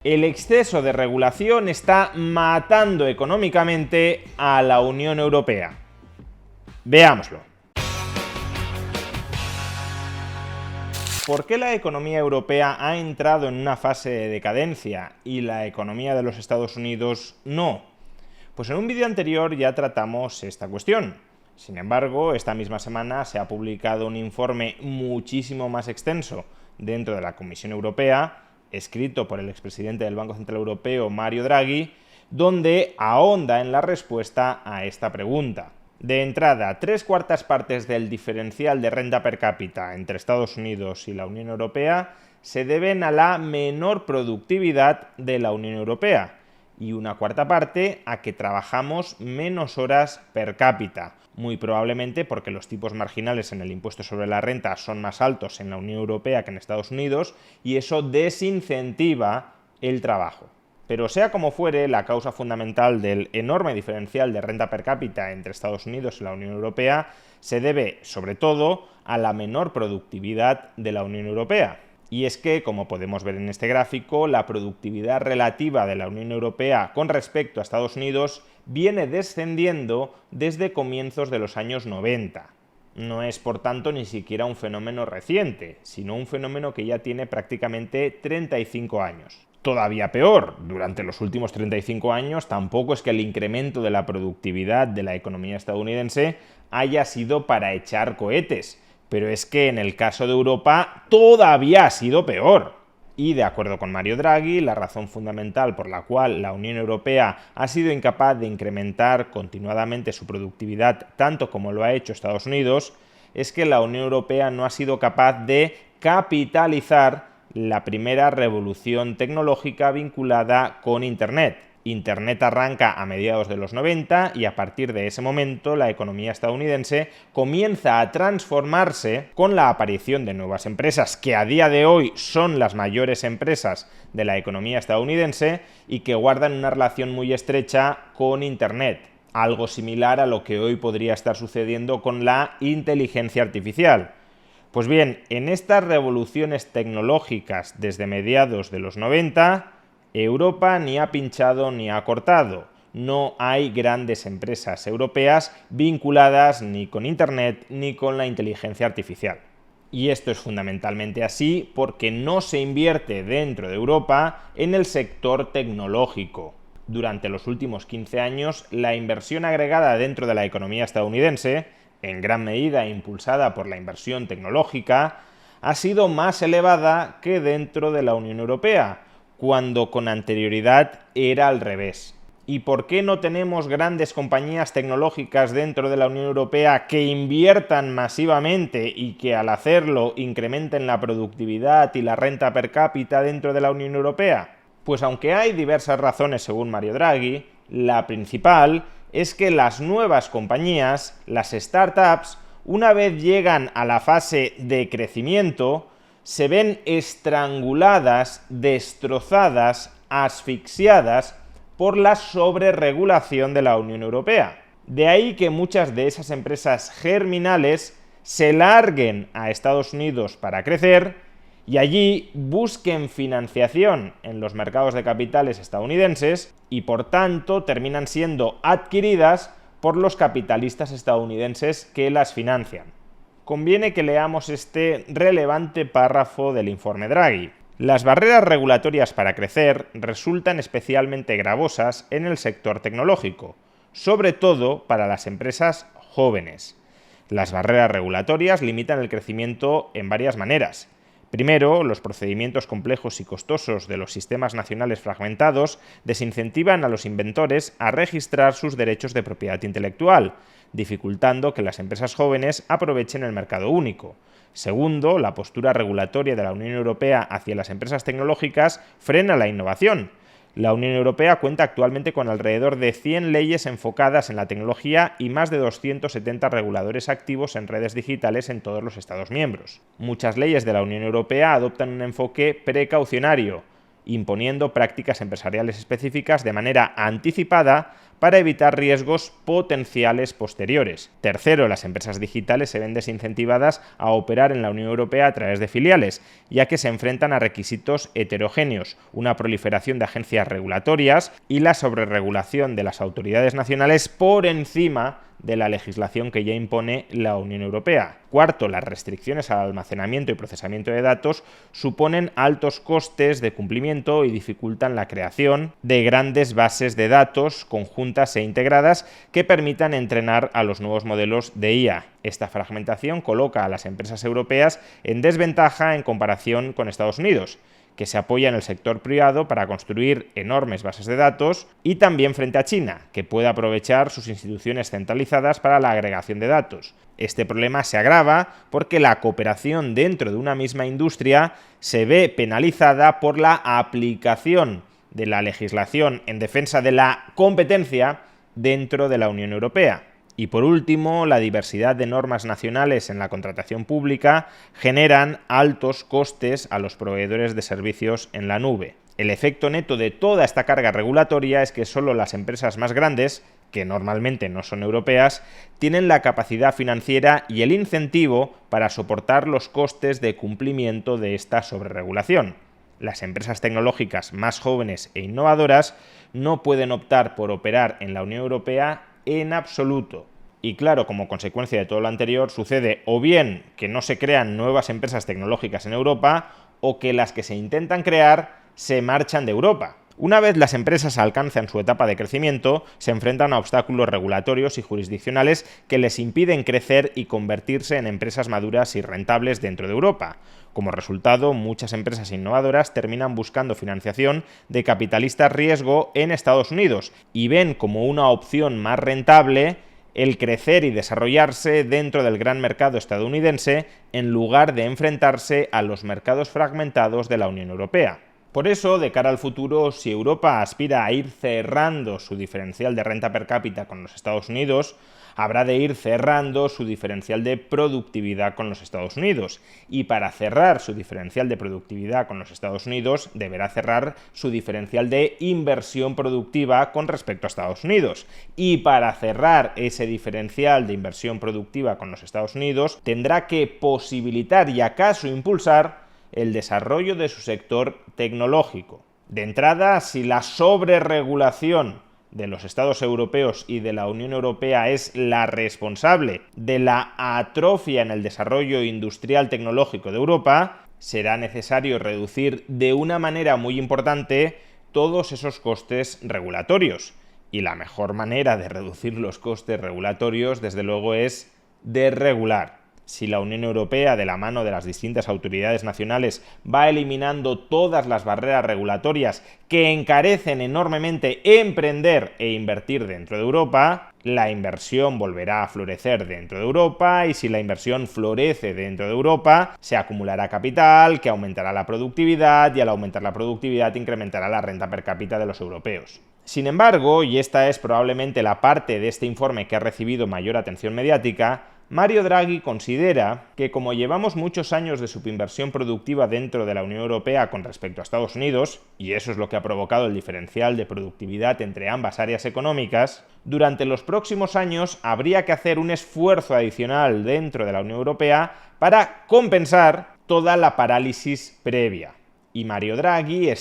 El exceso de regulación está matando económicamente a la Unión Europea. Veámoslo. ¿Por qué la economía europea ha entrado en una fase de decadencia y la economía de los Estados Unidos no? Pues en un vídeo anterior ya tratamos esta cuestión. Sin embargo, esta misma semana se ha publicado un informe muchísimo más extenso dentro de la Comisión Europea, escrito por el expresidente del Banco Central Europeo, Mario Draghi, donde ahonda en la respuesta a esta pregunta. De entrada, 3/4 partes del diferencial de renta per cápita entre Estados Unidos y la Unión Europea se deben a la menor productividad de la Unión Europea y 1/4 parte a que trabajamos menos horas per cápita, muy probablemente porque los tipos marginales en el impuesto sobre la renta son más altos en la Unión Europea que en Estados Unidos y eso desincentiva el trabajo. Pero sea como fuere, la causa fundamental del enorme diferencial de renta per cápita entre Estados Unidos y la Unión Europea se debe, sobre todo, a la menor productividad de la Unión Europea. Y es que, como podemos ver en este gráfico, la productividad relativa de la Unión Europea con respecto a Estados Unidos viene descendiendo desde comienzos de los años 90. No es, por tanto, ni siquiera un fenómeno reciente, sino un fenómeno que ya tiene prácticamente 35 años. Todavía peor, durante los últimos 35 años tampoco es que el incremento de la productividad de la economía estadounidense haya sido para echar cohetes, pero es que en el caso de Europa todavía ha sido peor. Y de acuerdo con Mario Draghi, la razón fundamental por la cual la Unión Europea ha sido incapaz de incrementar continuadamente su productividad tanto como lo ha hecho Estados Unidos es que la Unión Europea no ha sido capaz de capitalizar la primera revolución tecnológica vinculada con Internet. Internet arranca a mediados de los 90 y a partir de ese momento la economía estadounidense comienza a transformarse con la aparición de nuevas empresas que a día de hoy son las mayores empresas de la economía estadounidense y que guardan una relación muy estrecha con Internet. Algo similar a lo que hoy podría estar sucediendo con la inteligencia artificial. Pues bien, en estas revoluciones tecnológicas desde mediados de los 90, Europa ni ha pinchado ni ha cortado. No hay grandes empresas europeas vinculadas ni con Internet ni con la inteligencia artificial. Y esto es fundamentalmente así porque no se invierte dentro de Europa en el sector tecnológico. Durante los últimos 15 años, la inversión agregada dentro de la economía estadounidense, en gran medida impulsada por la inversión tecnológica, ha sido más elevada que dentro de la Unión Europea, cuando con anterioridad era al revés. ¿Y por qué no tenemos grandes compañías tecnológicas dentro de la Unión Europea que inviertan masivamente y que al hacerlo incrementen la productividad y la renta per cápita dentro de la Unión Europea? Pues aunque hay diversas razones según Mario Draghi, la principal es que las nuevas compañías, las startups, una vez llegan a la fase de crecimiento, se ven estranguladas, destrozadas, asfixiadas por la sobreregulación de la Unión Europea. De ahí que muchas de esas empresas germinales se larguen a Estados Unidos para crecer y allí busquen financiación en los mercados de capitales estadounidenses y por tanto terminan siendo adquiridas por los capitalistas estadounidenses que las financian. Conviene que leamos este relevante párrafo del informe Draghi. Las barreras regulatorias para crecer resultan especialmente gravosas en el sector tecnológico, sobre todo para las empresas jóvenes. Las barreras regulatorias limitan el crecimiento en varias maneras. Primero, los procedimientos complejos y costosos de los sistemas nacionales fragmentados desincentivan a los inventores a registrar sus derechos de propiedad intelectual, dificultando que las empresas jóvenes aprovechen el mercado único. Segundo, la postura regulatoria de la Unión Europea hacia las empresas tecnológicas frena la innovación. La Unión Europea cuenta actualmente con alrededor de 100 leyes enfocadas en la tecnología y más de 270 reguladores activos en redes digitales en todos los Estados miembros. Muchas leyes de la Unión Europea adoptan un enfoque precaucionario, imponiendo prácticas empresariales específicas de manera anticipada para evitar riesgos potenciales posteriores. Tercero, las empresas digitales se ven desincentivadas a operar en la Unión Europea a través de filiales, ya que se enfrentan a requisitos heterogéneos, una proliferación de agencias regulatorias y la sobreregulación de las autoridades nacionales por encima de la legislación que ya impone la Unión Europea. Cuarto, las restricciones al almacenamiento y procesamiento de datos suponen altos costes de cumplimiento y dificultan la creación de grandes bases de datos conjuntas e integradas que permitan entrenar a los nuevos modelos de IA. Esta fragmentación coloca a las empresas europeas en desventaja en comparación con Estados Unidos, que se apoya en el sector privado para construir enormes bases de datos, y también frente a China, que puede aprovechar sus instituciones centralizadas para la agregación de datos. Este problema se agrava porque la cooperación dentro de una misma industria se ve penalizada por la aplicación de la legislación en defensa de la competencia dentro de la Unión Europea. Y por último, la diversidad de normas nacionales en la contratación pública generan altos costes a los proveedores de servicios en la nube. El efecto neto de toda esta carga regulatoria es que solo las empresas más grandes, que normalmente no son europeas, tienen la capacidad financiera y el incentivo para soportar los costes de cumplimiento de esta sobreregulación. Las empresas tecnológicas más jóvenes e innovadoras no pueden optar por operar en la Unión Europea en absoluto. Y claro, como consecuencia de todo lo anterior, sucede o bien que no se crean nuevas empresas tecnológicas en Europa, o que las que se intentan crear se marchan de Europa. Una vez las empresas alcanzan su etapa de crecimiento, se enfrentan a obstáculos regulatorios y jurisdiccionales que les impiden crecer y convertirse en empresas maduras y rentables dentro de Europa. Como resultado, muchas empresas innovadoras terminan buscando financiación de capitalistas riesgo en Estados Unidos y ven como una opción más rentable el crecer y desarrollarse dentro del gran mercado estadounidense en lugar de enfrentarse a los mercados fragmentados de la Unión Europea. Por eso, de cara al futuro, si Europa aspira a ir cerrando su diferencial de renta per cápita con los Estados Unidos, habrá de ir cerrando su diferencial de productividad con los Estados Unidos. Y para cerrar su diferencial de productividad con los Estados Unidos, deberá cerrar su diferencial de inversión productiva con respecto a Estados Unidos. Y para cerrar ese diferencial de inversión productiva con los Estados Unidos, tendrá que posibilitar y acaso impulsar el desarrollo de su sector tecnológico. De entrada, si la sobreregulación de los Estados europeos y de la Unión Europea es la responsable de la atrofia en el desarrollo industrial tecnológico de Europa, será necesario reducir de una manera muy importante todos esos costes regulatorios. Y la mejor manera de reducir los costes regulatorios, desde luego, es desregular. Si la Unión Europea, de la mano de las distintas autoridades nacionales, va eliminando todas las barreras regulatorias que encarecen enormemente emprender e invertir dentro de Europa, la inversión volverá a florecer dentro de Europa, y si la inversión florece dentro de Europa, se acumulará capital que aumentará la productividad, y al aumentar la productividad incrementará la renta per cápita de los europeos. Sin embargo, y esta es probablemente la parte de este informe que ha recibido mayor atención mediática, Mario Draghi considera que, como llevamos muchos años de subinversión productiva dentro de la Unión Europea con respecto a Estados Unidos, y eso es lo que ha provocado el diferencial de productividad entre ambas áreas económicas, durante los próximos años habría que hacer un esfuerzo adicional dentro de la Unión Europea para compensar toda la parálisis previa. Y Mario Draghi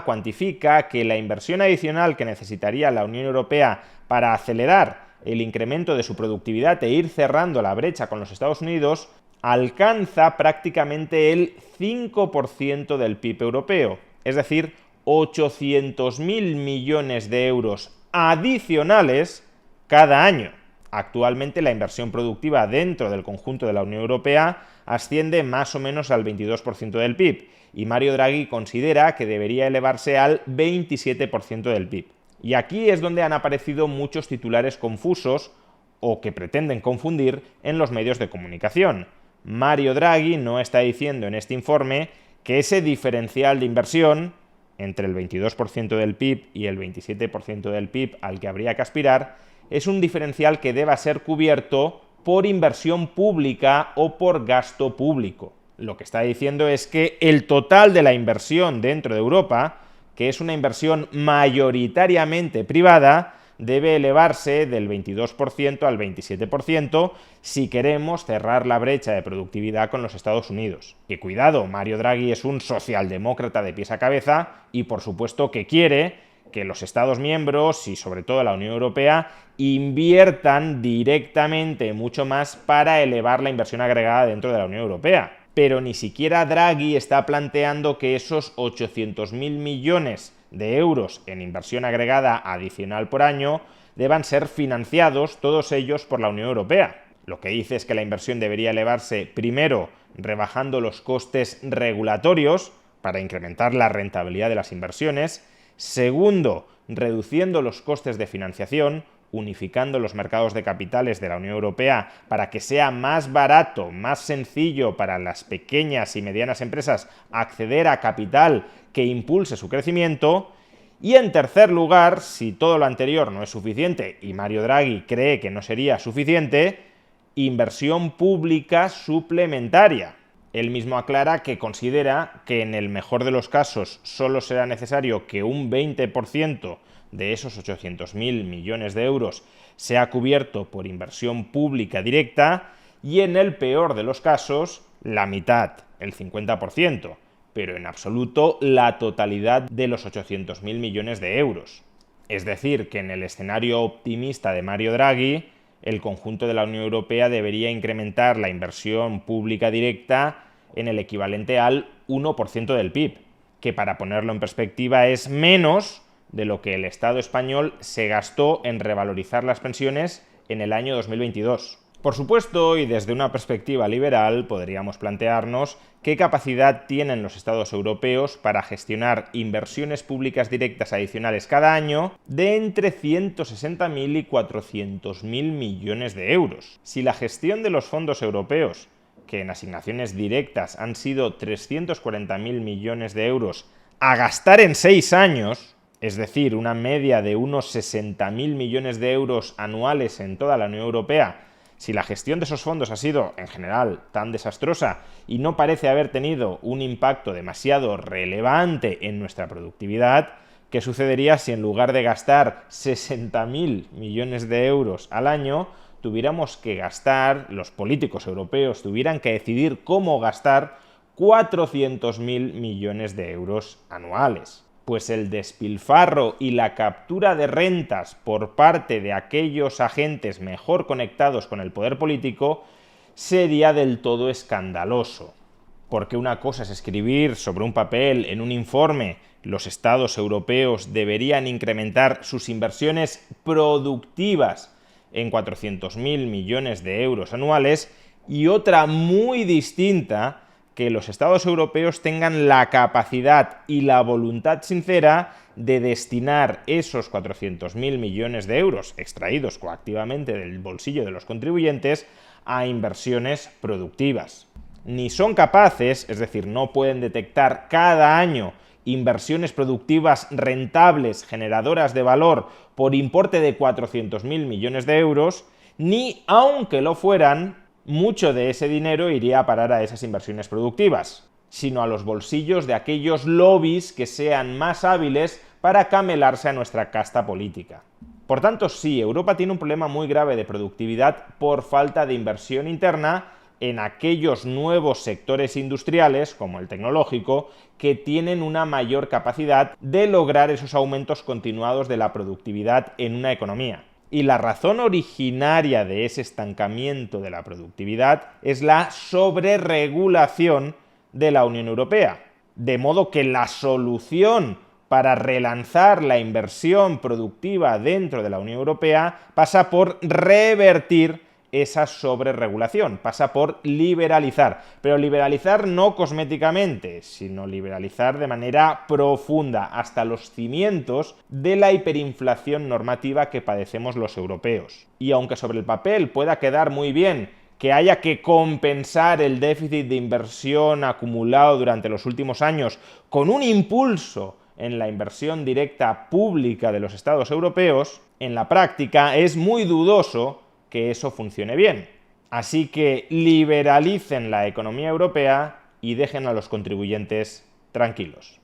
cuantifica que la inversión adicional que necesitaría la Unión Europea para acelerar el incremento de su productividad e ir cerrando la brecha con los Estados Unidos alcanza prácticamente el 5% del PIB europeo, es decir, 800.000 millones de euros adicionales cada año. Actualmente la inversión productiva dentro del conjunto de la Unión Europea asciende más o menos al 22% del PIB, y Mario Draghi considera que debería elevarse al 27% del PIB. Y aquí es donde han aparecido muchos titulares confusos o que pretenden confundir en los medios de comunicación. Mario Draghi no está diciendo en este informe que ese diferencial de inversión entre el 22% del PIB y el 27% del PIB al que habría que aspirar es un diferencial que deba ser cubierto por inversión pública o por gasto público. Lo que está diciendo es que el total de la inversión dentro de Europa, que es una inversión mayoritariamente privada, debe elevarse del 22% al 27% si queremos cerrar la brecha de productividad con los Estados Unidos. Que cuidado, Mario Draghi es un socialdemócrata de pies a cabeza y por supuesto que quiere que los Estados miembros y sobre todo la Unión Europea inviertan directamente mucho más para elevar la inversión agregada dentro de la Unión Europea. Pero ni siquiera Draghi está planteando que esos 800.000 millones de euros en inversión agregada adicional por año deban ser financiados todos ellos por la Unión Europea. Lo que dice es que la inversión debería elevarse primero rebajando los costes regulatorios para incrementar la rentabilidad de las inversiones, segundo, reduciendo los costes de financiación, unificando los mercados de capitales de la Unión Europea para que sea más barato, más sencillo para las pequeñas y medianas empresas acceder a capital que impulse su crecimiento. Y en tercer lugar, si todo lo anterior no es suficiente y Mario Draghi cree que no sería suficiente, inversión pública suplementaria. Él mismo aclara que considera que en el mejor de los casos solo será necesario que un 20% de esos 800.000 millones de euros sea cubierto por inversión pública directa y en el peor de los casos la mitad, el 50%, pero en absoluto la totalidad de los 800.000 millones de euros. Es decir, que en el escenario optimista de Mario Draghi, el conjunto de la Unión Europea debería incrementar la inversión pública directa en el equivalente al 1% del PIB, que para ponerlo en perspectiva es menos de lo que el Estado español se gastó en revalorizar las pensiones en el año 2022. Por supuesto, y desde una perspectiva liberal, podríamos plantearnos qué capacidad tienen los Estados europeos para gestionar inversiones públicas directas adicionales cada año de entre 160.000 y 400.000 millones de euros. Si la gestión de los fondos europeos, que en asignaciones directas han sido 340.000 millones de euros, a gastar en 6 años, es decir, una media de unos 60.000 millones de euros anuales en toda la Unión Europea, si la gestión de esos fondos ha sido, en general, tan desastrosa y no parece haber tenido un impacto demasiado relevante en nuestra productividad, ¿qué sucedería si en lugar de gastar 60.000 millones de euros al año, tuviéramos que gastar, los políticos europeos tuvieran que decidir cómo gastar 400.000 millones de euros anuales? Pues el despilfarro y la captura de rentas por parte de aquellos agentes mejor conectados con el poder político sería del todo escandaloso. Porque una cosa es escribir sobre un papel en un informe los estados europeos deberían incrementar sus inversiones productivas en 400.000 millones de euros anuales, y otra muy distinta que los estados europeos tengan la capacidad y la voluntad sincera de destinar esos 400.000 millones de euros extraídos coactivamente del bolsillo de los contribuyentes a inversiones productivas. Ni son capaces, es decir, no pueden detectar cada año inversiones productivas rentables, generadoras de valor, por importe de 400.000 millones de euros, ni, aunque lo fueran, mucho de ese dinero iría a parar a esas inversiones productivas, sino a los bolsillos de aquellos lobbies que sean más hábiles para camelarse a nuestra casta política. Por tanto, sí, Europa tiene un problema muy grave de productividad por falta de inversión interna en aquellos nuevos sectores industriales, como el tecnológico, que tienen una mayor capacidad de lograr esos aumentos continuados de la productividad en una economía. Y la razón originaria de ese estancamiento de la productividad es la sobreregulación de la Unión Europea. De modo que la solución para relanzar la inversión productiva dentro de la Unión Europea pasa por revertir esa sobreregulación, pasa por liberalizar, pero liberalizar no cosméticamente, sino liberalizar de manera profunda, hasta los cimientos de la hiperinflación normativa que padecemos los europeos. Y aunque sobre el papel pueda quedar muy bien que haya que compensar el déficit de inversión acumulado durante los últimos años con un impulso en la inversión directa pública de los estados europeos, en la práctica es muy dudoso que eso funcione bien. Así que liberalicen la economía europea y dejen a los contribuyentes tranquilos.